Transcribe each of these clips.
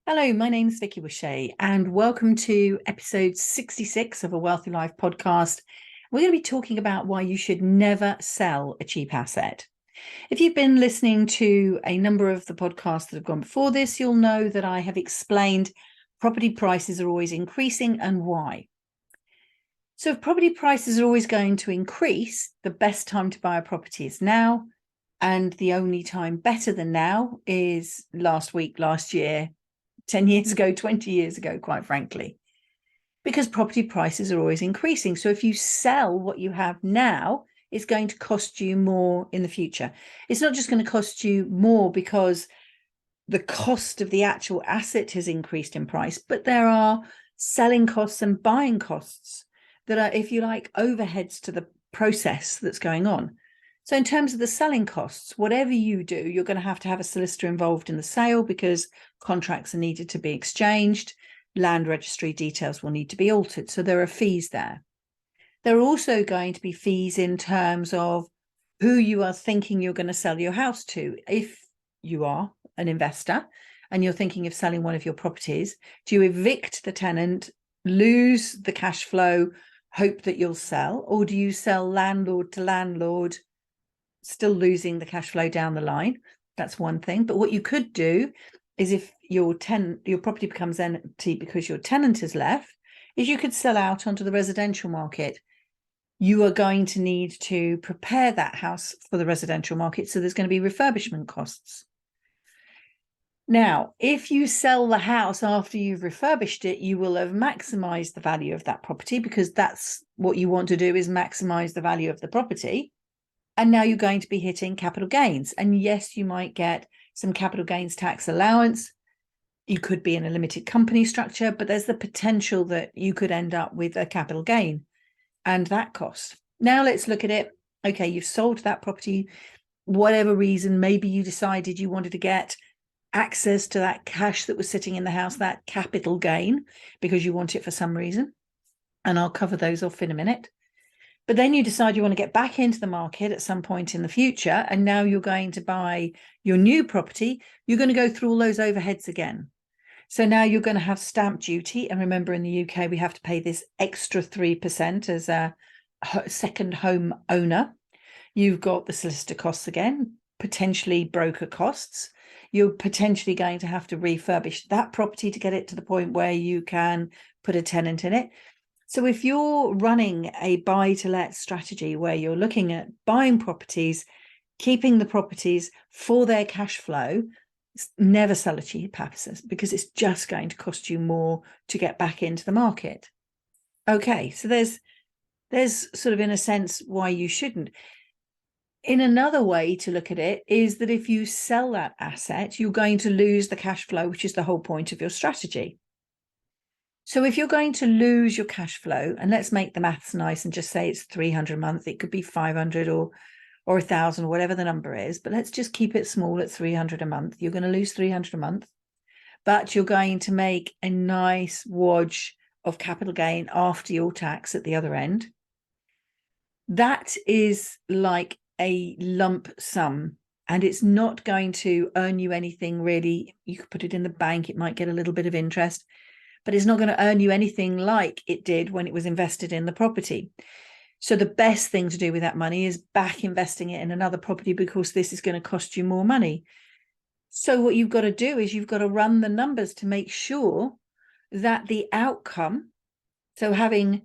Hello, my name is Vicky Wishay, and welcome to episode 66 of a Wealthy Life podcast. We're going to be talking about why you should never sell a cheap asset. If you've been listening to a number of the podcasts that have gone before this, you'll know that I have explained property prices are always increasing and why. So if property prices are always going to increase, the best time to buy a property is now, and the only time better than now is last week, last year, 10 years ago, 20 years ago, quite frankly, because property prices are always increasing. So if you sell what you have now, it's going to cost you more in the future. It's not just going to cost you more because the cost of the actual asset has increased in price, but there are selling costs and buying costs that are, if you like, overheads to the process that's going on. So in terms of the selling costs, whatever you do, you're going to have a solicitor involved in the sale because contracts are needed to be exchanged. Land registry details will need to be altered. So there are fees there. There are also going to be fees in terms of who you are thinking you're going to sell your house to. If you are an investor and you're thinking of selling one of your properties, do you evict the tenant, lose the cash flow, hope that you'll sell, or do you sell landlord to landlord, still losing the cash flow down the line? That's one thing. But what you could do is, if your property becomes empty because your tenant has left, is you could sell out onto the residential market. You are going to need to prepare that house for the residential market, so there's going to be refurbishment costs. Now, if you sell the house after you've refurbished it, you will have maximized the value of that property, because that's what you want to do, is maximize the value of the property. And now you're going to be hitting capital gains. And yes, you might get some capital gains tax allowance. You could be in a limited company structure, but there's the potential that you could end up with a capital gain and that cost. Now let's look at it. Okay, you've sold that property, whatever reason. Maybe you decided you wanted to get access to that cash that was sitting in the house, that capital gain, because you want it for some reason. And I'll cover those off in a minute. But then you decide you want to get back into the market at some point in the future, and now you're going to buy your new property. You're going to go through all those overheads again. So now you're going to have stamp duty. And remember, in the UK, we have to pay this extra 3% as a second home owner. You've got the solicitor costs again, potentially broker costs. You're potentially going to have to refurbish that property to get it to the point where you can put a tenant in it. So if you're running a buy-to-let strategy where you're looking at buying properties, keeping the properties for their cash flow, never sell a cheap asset, because it's just going to cost you more to get back into the market. Okay, so there's sort of, in a sense, why you shouldn't. In another way to look at it is that if you sell that asset, you're going to lose the cash flow, which is the whole point of your strategy. So if you're going to lose your cash flow, and let's make the maths nice and just say it's 300 a month, it could be 500 or 1,000, or whatever the number is, but let's just keep it small at 300 a month. You're going to lose 300 a month, but you're going to make a nice wodge of capital gain after your tax at the other end. That is like a lump sum, and it's not going to earn you anything really. You could put it in the bank, it might get a little bit of interest, but it's not going to earn you anything like it did when it was invested in the property. So the best thing to do with that money is back investing it in another property, because this is going to cost you more money. So what you've got to do is you've got to run the numbers to make sure that the outcome, so having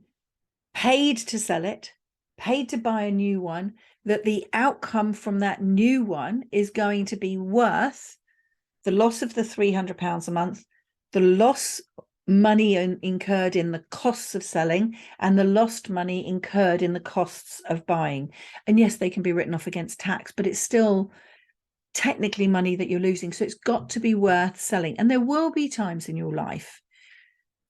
paid to sell it, paid to buy a new one, that the outcome from that new one is going to be worth the loss of the £300 a month, the loss money incurred in the costs of selling, and the lost money incurred in the costs of buying. And yes, they can be written off against tax, but it's still technically money that you're losing. So it's got to be worth selling. And there will be times in your life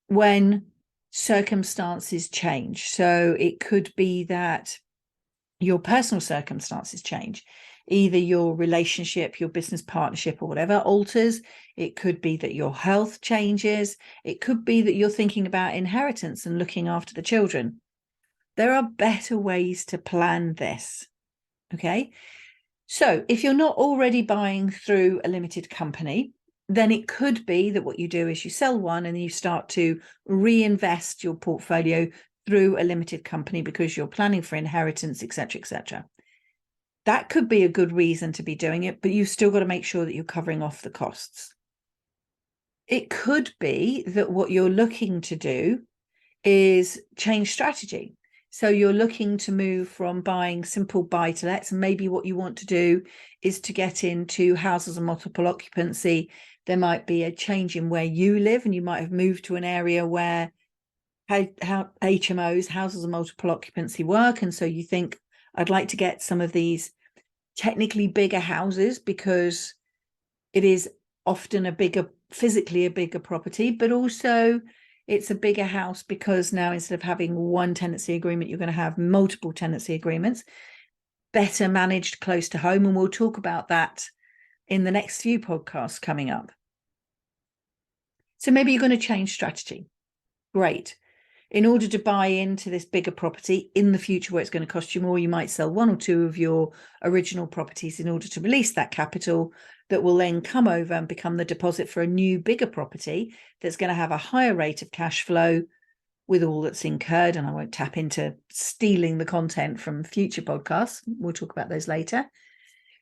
when circumstances change. So it could be that your personal circumstances change. Either your relationship, your business partnership, or whatever alters. It could be that your health changes. It could be that you're thinking about inheritance and looking after the children. There are better ways to plan this. Okay. So if you're not already buying through a limited company, then it could be that what you do is you sell one and you start to reinvest your portfolio through a limited company because you're planning for inheritance, etc., etc. That could be a good reason to be doing it, but you've still got to make sure that you're covering off the costs. It could be that what you're looking to do is change strategy. So you're looking to move from buying simple buy-to-lets, and maybe what you want to do is to get into houses of multiple occupancy. There might be a change in where you live, and you might have moved to an area where how HMOs, houses of multiple occupancy, work. And so you think, I'd like to get some of these technically bigger houses because it is often physically a bigger property, but also it's a bigger house because now instead of having one tenancy agreement, you're going to have multiple tenancy agreements, better managed close to home. And we'll talk about that in the next few podcasts coming up. So maybe you're going to change strategy. Great. In order to buy into this bigger property in the future where it's going to cost you more, you might sell one or two of your original properties in order to release that capital that will then come over and become the deposit for a new, bigger property that's going to have a higher rate of cash flow with all that's incurred. And I won't tap into stealing the content from future podcasts. We'll talk about those later.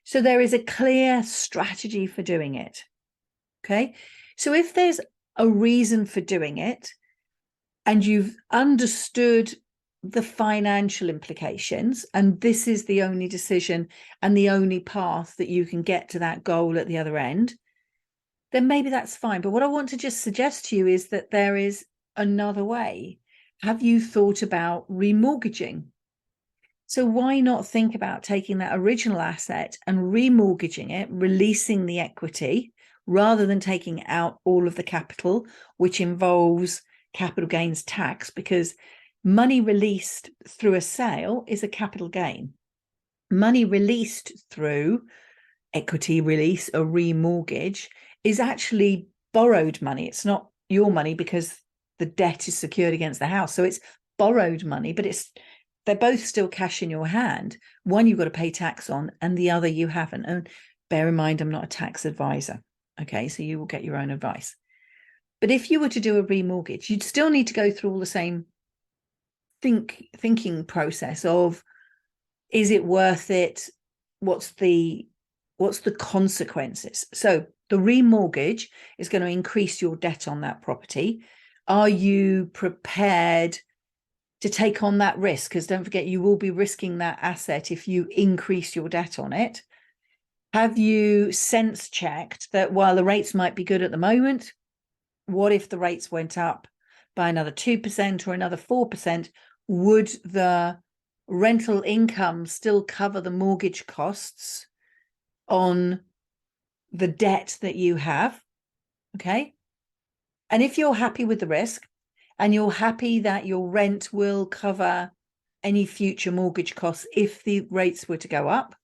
So there is a clear strategy for doing it. Okay. So if there's a reason for doing it, and you've understood the financial implications, and this is the only decision and the only path that you can get to that goal at the other end, then maybe that's fine. But what I want to just suggest to you is that there is another way. Have you thought about remortgaging? So why not think about taking that original asset and remortgaging it, releasing the equity, rather than taking out all of the capital, which involves capital gains tax, because money released through a sale is a capital gain. Money released through equity release or remortgage is actually borrowed money. It's not your money because the debt is secured against the house. So it's borrowed money, but they're both still cash in your hand. One you've got to pay tax on and the other you haven't. And bear in mind, I'm not a tax advisor. Okay, so you will get your own advice. But if you were to do a remortgage, you'd still need to go through all the same thinking process of, is it worth it? What's the consequences? So the remortgage is going to increase your debt on that property. Are you prepared to take on that risk? Because don't forget, you will be risking that asset if you increase your debt on it. Have you sense checked that while the rates might be good at the moment, what if the rates went up by another 2% or another 4%? Would the rental income still cover the mortgage costs on the debt that you have? Okay. And if you're happy with the risk and you're happy that your rent will cover any future mortgage costs if the rates were to go up,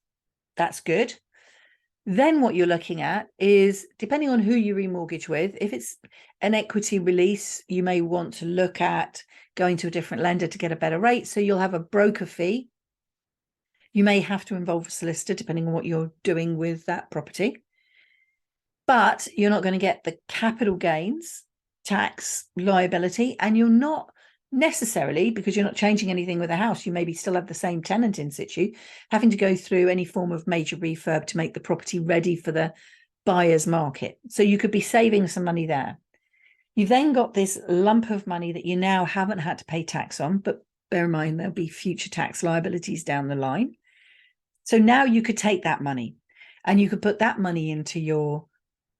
that's good. Then what you're looking at is, depending on who you remortgage with, if it's an equity release, you may want to look at going to a different lender to get a better rate. So you'll have a broker fee. You may have to involve a solicitor depending on what you're doing with that property. But you're not going to get the capital gains tax liability, and you're not necessarily, because you're not changing anything with the house, you maybe still have the same tenant in situ, having to go through any form of major refurb to make the property ready for the buyer's market. So you could be saving some money there. You've then got this lump of money that you now haven't had to pay tax on, but bear in mind there'll be future tax liabilities down the line. So now you could take that money and you could put that money into your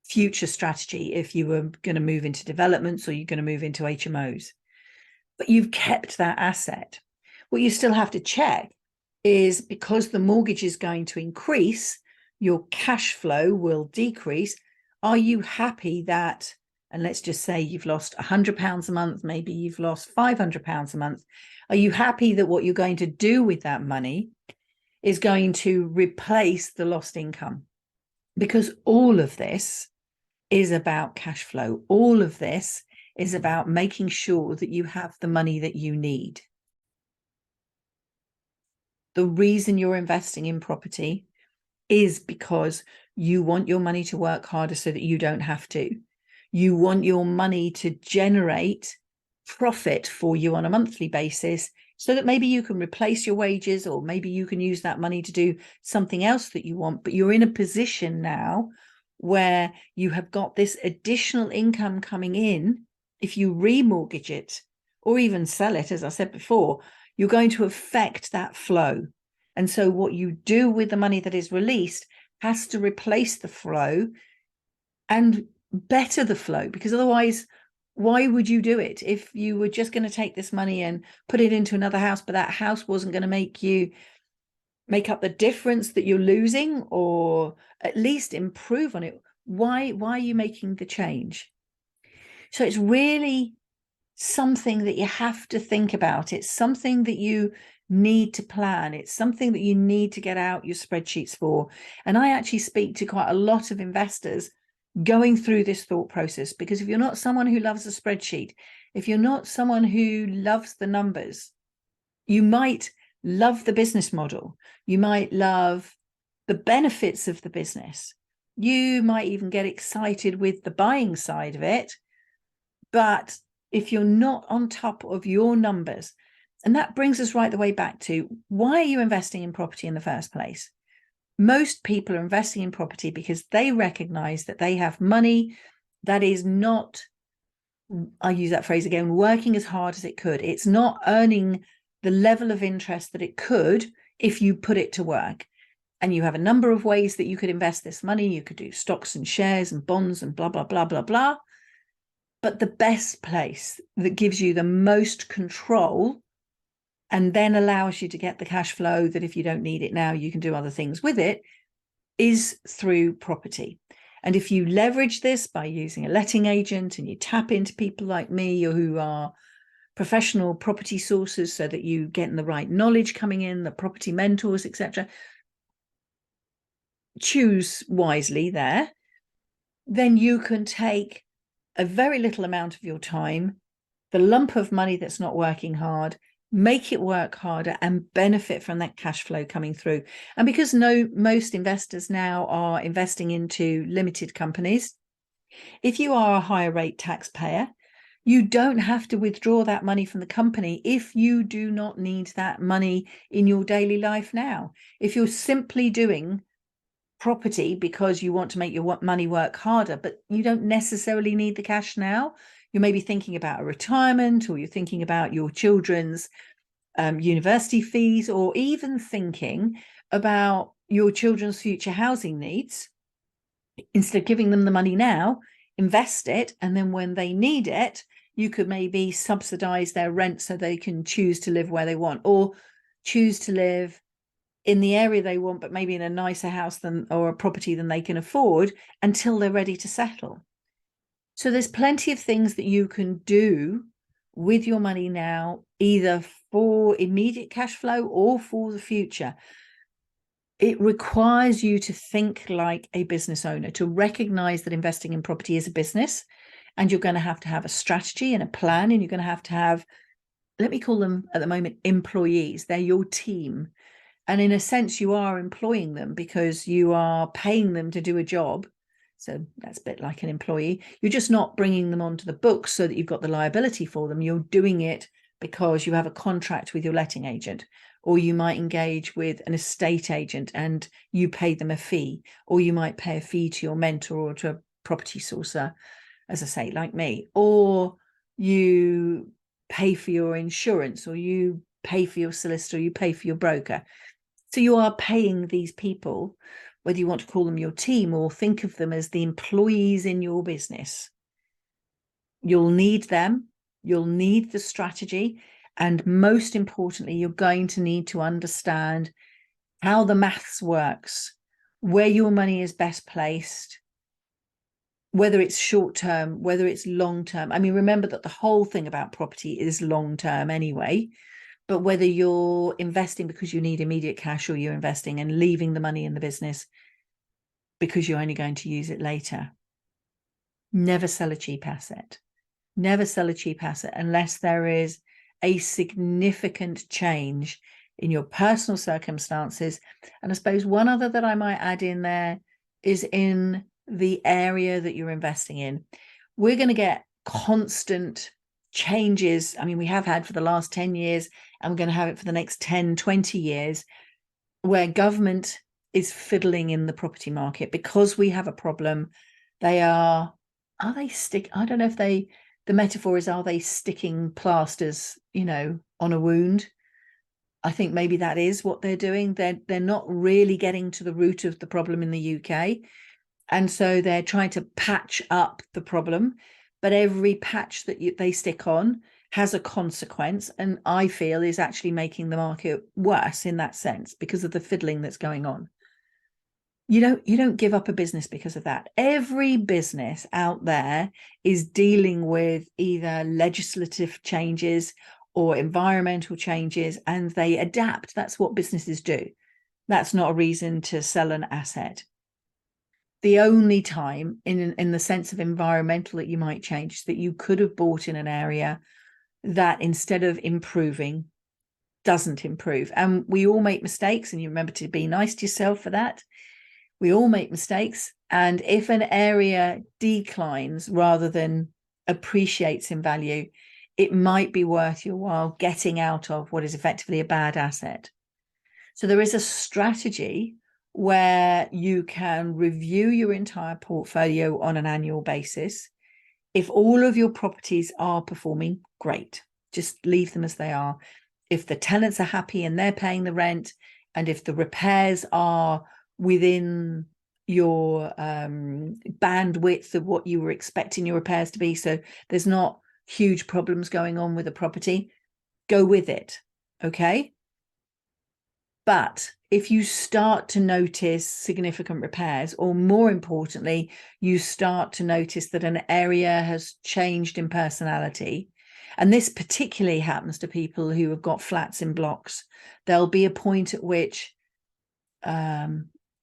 future strategy if you were going to move into developments or you're going to move into HMOs. But you've kept that asset. What you still have to check is, because the mortgage is going to increase, your cash flow will decrease. Are you happy that, and let's just say you've lost £100 a month, maybe you've lost £500 a month. Are you happy that what you're going to do with that money is going to replace the lost income? Because all of this is about cash flow. All of this is about making sure that you have the money that you need. The reason you're investing in property is because you want your money to work harder so that you don't have to. You want your money to generate profit for you on a monthly basis so that maybe you can replace your wages, or maybe you can use that money to do something else that you want. But you're in a position now where you have got this additional income coming in. If you remortgage it or even sell it, as I said before, you're going to affect that flow. And so what you do with the money that is released has to replace the flow and better the flow, because otherwise, why would you do it? If you were just going to take this money and put it into another house, but that house wasn't going to make up the difference that you're losing, or at least improve on it, why are you making the change? So it's really something that you have to think about. It's something that you need to plan. It's something that you need to get out your spreadsheets for. And I actually speak to quite a lot of investors going through this thought process, because if you're not someone who loves a spreadsheet, if you're not someone who loves the numbers, you might love the business model, you might love the benefits of the business, you might even get excited with the buying side of it, but if you're not on top of your numbers, and that brings us right the way back to, why are you investing in property in the first place? Most people are investing in property because they recognize that they have money that is not, I'll use that phrase again, working as hard as it could. It's not earning the level of interest that it could if you put it to work. And you have a number of ways that you could invest this money. You could do stocks and shares and bonds and blah, blah, blah, blah, blah. But the best place that gives you the most control and then allows you to get the cash flow that if you don't need it now, you can do other things with it, is through property. And if you leverage this by using a letting agent, and you tap into people like me or who are professional property sources, so that you get the right knowledge coming in, the property mentors, etc., choose wisely there, then you can take a very little amount of your time, the lump of money that's not working hard, make it work harder and benefit from that cash flow coming through. And because most investors now are investing into limited companies, if you are a higher rate taxpayer, you don't have to withdraw that money from the company if you do not need that money in your daily life now. If you're simply doing property because you want to make your money work harder, but you don't necessarily need the cash now, you may be thinking about a retirement, or you're thinking about your children's university fees, or even thinking about your children's future housing needs, instead of giving them the money now, invest it, and then when they need it, you could maybe subsidize their rent so they can choose to live where they want, or choose to live in the area they want, but maybe in a nicer house or a property than they can afford, until they're ready to settle. So there's plenty of things that you can do with your money now, either for immediate cash flow or for the future. It requires you to think like a business owner, to recognize that investing in property is a business, and you're going to have a strategy and a plan, and you're going to have, let me call them at the moment, employees. They're your team. And in a sense, you are employing them because you are paying them to do a job. So that's a bit like an employee. You're just not bringing them onto the books so that you've got the liability for them. You're doing it because you have a contract with your letting agent, or you might engage with an estate agent and you pay them a fee, or you might pay a fee to your mentor or to a property sourcer, as I say, like me, or you pay for your insurance, or you pay for your solicitor, or you pay for your broker. So you are paying these people, whether you want to call them your team or think of them as the employees in your business. You'll need them, you'll need the strategy, and most importantly, you're going to need to understand how the maths works, where your money is best placed, whether it's short term, whether it's long term. I mean, remember that the whole thing about property is long term anyway. But whether you're investing because you need immediate cash, or you're investing and leaving the money in the business because you're only going to use it later, never sell a cheap asset. Never sell a cheap asset unless there is a significant change in your personal circumstances. And I suppose one other that I might add in there is in the area that you're investing in. We're going to get constant changes. I mean, we have had for the last 10 years, and we're going to have it for the next 10, 20 years, where government is fiddling in the property market because we have a problem. They are they I don't know if the metaphor is, are they sticking plasters, on a wound? I think maybe that is what they're doing. They're not really getting to the root of the problem in the UK. And so they're trying to patch up the problem. But every patch that they stick on has a consequence, and I feel is actually making the market worse in that sense because of the fiddling that's going on. You don't give up a business because of that. Every business out there is dealing with either legislative changes or environmental changes, and they adapt. That's what businesses do. That's not a reason to sell an asset. The only time in the sense of environmental that you might change is that you could have bought in an area that, instead of improving, doesn't improve. And we all make mistakes, and you remember to be nice to yourself for that. We all make mistakes. And if an area declines rather than appreciates in value, it might be worth your while getting out of what is effectively a bad asset. So there is a strategy where you can review your entire portfolio on an annual basis. If all of your properties are performing, great, just leave them as they are. If the tenants are happy and they're paying the rent, and if the repairs are within your bandwidth of what you were expecting your repairs to be, so there's not huge problems going on with the property, go with it. Okay. But if you start to notice significant repairs, or more importantly, you start to notice that an area has changed in personality, and this particularly happens to people who have got flats in blocks, there'll be a point at which,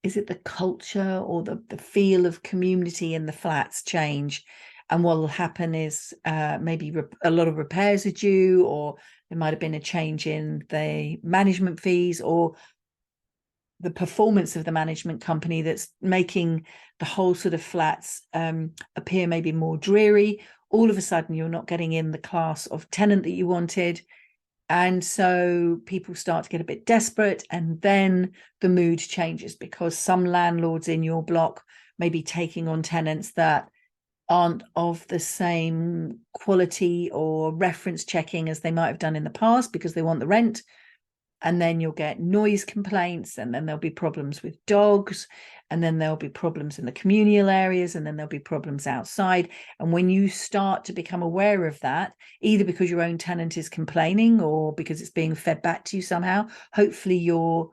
is it the culture or the feel of community in the flats change? And what will happen is maybe a lot of repairs are due, or there might have been a change in the management fees or the performance of the management company that's making the whole sort of flats appear maybe more dreary. All of a sudden, you're not getting in the class of tenant that you wanted. And so people start to get a bit desperate, and then the mood changes because some landlords in your block may be taking on tenants that aren't of the same quality or reference checking as they might have done in the past because they want the rent. And then you'll get noise complaints, and then there'll be problems with dogs, and then there'll be problems in the communal areas, and then there'll be problems outside. And when you start to become aware of that, either because your own tenant is complaining or because it's being fed back to you somehow, hopefully you're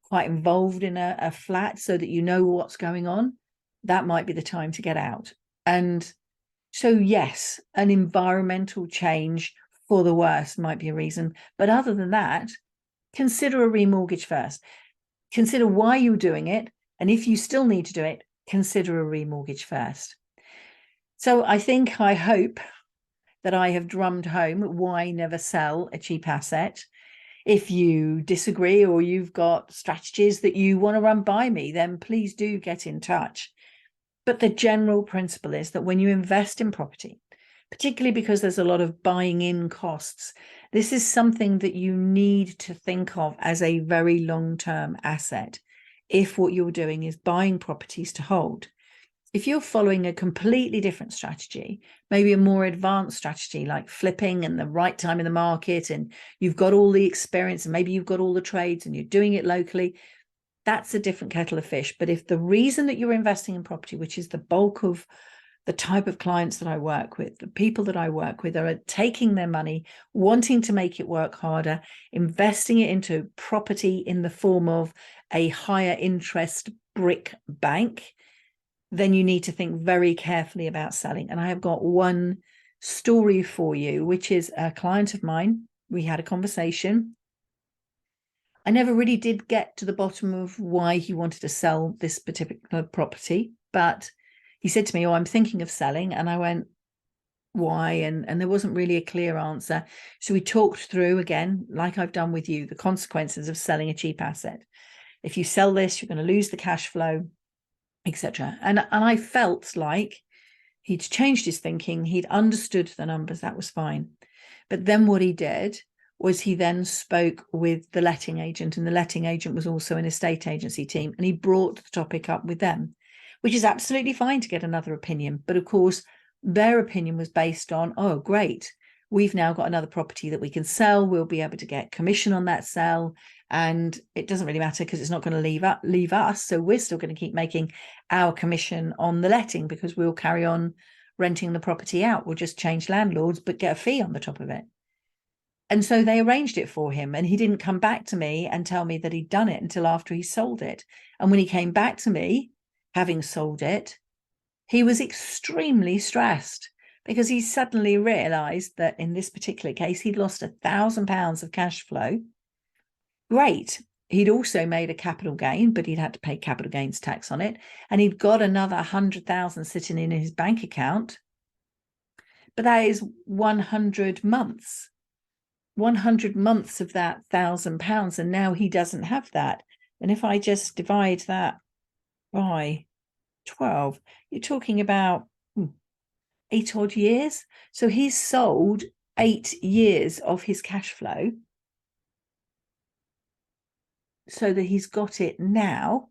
quite involved in a flat so that you know what's going on, that might be the time to get out. And so, yes, an environmental change for the worse might be a reason. But other than that, consider a remortgage first. Consider why you're doing it. And if you still need to do it, consider a remortgage first. So I hope that I have drummed home why never sell a cheap asset. If you disagree, or you've got strategies that you want to run by me, then please do get in touch. But the general principle is that when you invest in property, particularly because there's a lot of buying in costs, this is something that you need to think of as a very long-term asset. If what you're doing is buying properties to hold. If you're following a completely different strategy, maybe a more advanced strategy like flipping and the right time in the market, and you've got all the experience and maybe you've got all the trades and you're doing it locally, that's a different kettle of fish. But if the reason that you're investing in property, which is the bulk of the type of clients that I work with, the people that I work with, are taking their money, wanting to make it work harder, investing it into property in the form of a higher interest brick bank, then you need to think very carefully about selling. And I have got one story for you, which is a client of mine. We had a conversation. I never really did get to the bottom of why he wanted to sell this particular property, but he said to me, "Oh, I'm thinking of selling." And I went, why, and there wasn't really a clear answer. So we talked through, again, like I've done with you, the consequences of selling a cheap asset. If you sell this, you're going to lose the cash flow, etc. And I felt like he'd changed his thinking, he'd understood the numbers, that was fine. But then what he did was he then spoke with the letting agent, and the letting agent was also an estate agency team, and he brought the topic up with them, which is absolutely fine to get another opinion. But of course, their opinion was based on, oh, great, we've now got another property that we can sell. We'll be able to get commission on that sale. And it doesn't really matter because it's not going to leave us. So we're still going to keep making our commission on the letting because we'll carry on renting the property out. We'll just change landlords, but get a fee on the top of it. And so they arranged it for him, and he didn't come back to me and tell me that he'd done it until after he sold it. And when he came back to me, having sold it, he was extremely stressed because he suddenly realized that in this particular case, he'd lost £1,000 of cash flow. Great. He'd also made a capital gain, but he'd had to pay capital gains tax on it. And he'd got another 100,000 sitting in his bank account. But that is 100 months. 100 months of that £1,000, and now he doesn't have that. And if I just divide that by 12, you're talking about 8 odd years. So he's sold 8 years of his cash flow so that he's got it now,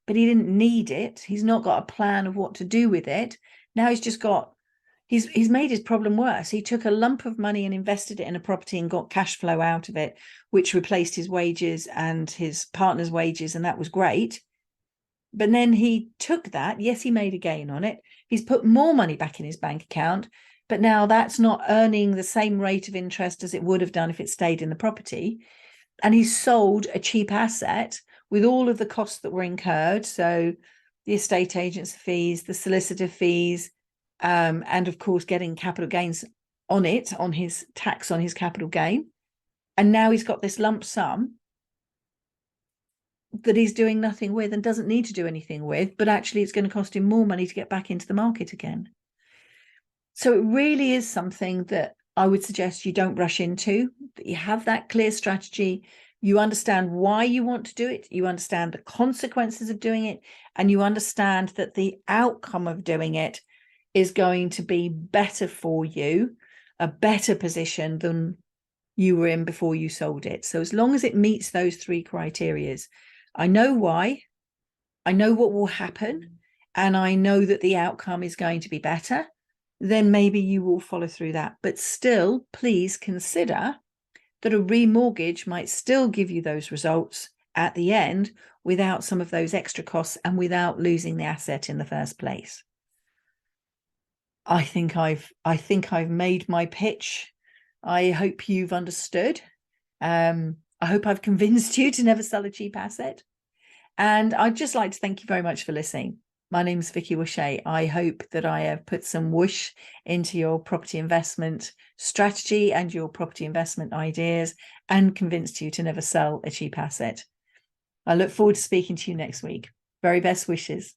but he didn't need it. He's not got a plan of what to do with it. Now he's just got, he's made his problem worse. He took a lump of money and invested it in a property and got cash flow out of it, which replaced his wages and his partner's wages, and that was great. But then he took that, yes, he made a gain on it. He's put more money back in his bank account, but now that's not earning the same rate of interest as it would have done if it stayed in the property. And he's sold a cheap asset with all of the costs that were incurred. So the estate agent's fees, the solicitor fees, and of course, getting capital gains on it, on his tax on his capital gain. And now he's got this lump sum that he's doing nothing with and doesn't need to do anything with, but actually it's going to cost him more money to get back into the market again. So it really is something that I would suggest you don't rush into, that you have that clear strategy, you understand why you want to do it, you understand the consequences of doing it, and you understand that the outcome of doing it is going to be better for you, a better position than you were in before you sold it. So as long as it meets those 3 criteria, I know why, I know what will happen, and I know that the outcome is going to be better, then maybe you will follow through that. But still, please consider that a remortgage might still give you those results at the end without some of those extra costs and without losing the asset in the first place. I think I've made my pitch. I hope you've understood. I hope I've convinced you to never sell a cheap asset. And I'd just like to thank you very much for listening. My name's Vicky Wooshea. I hope that I have put some whoosh into your property investment strategy and your property investment ideas and convinced you to never sell a cheap asset. I look forward to speaking to you next week. Very best wishes.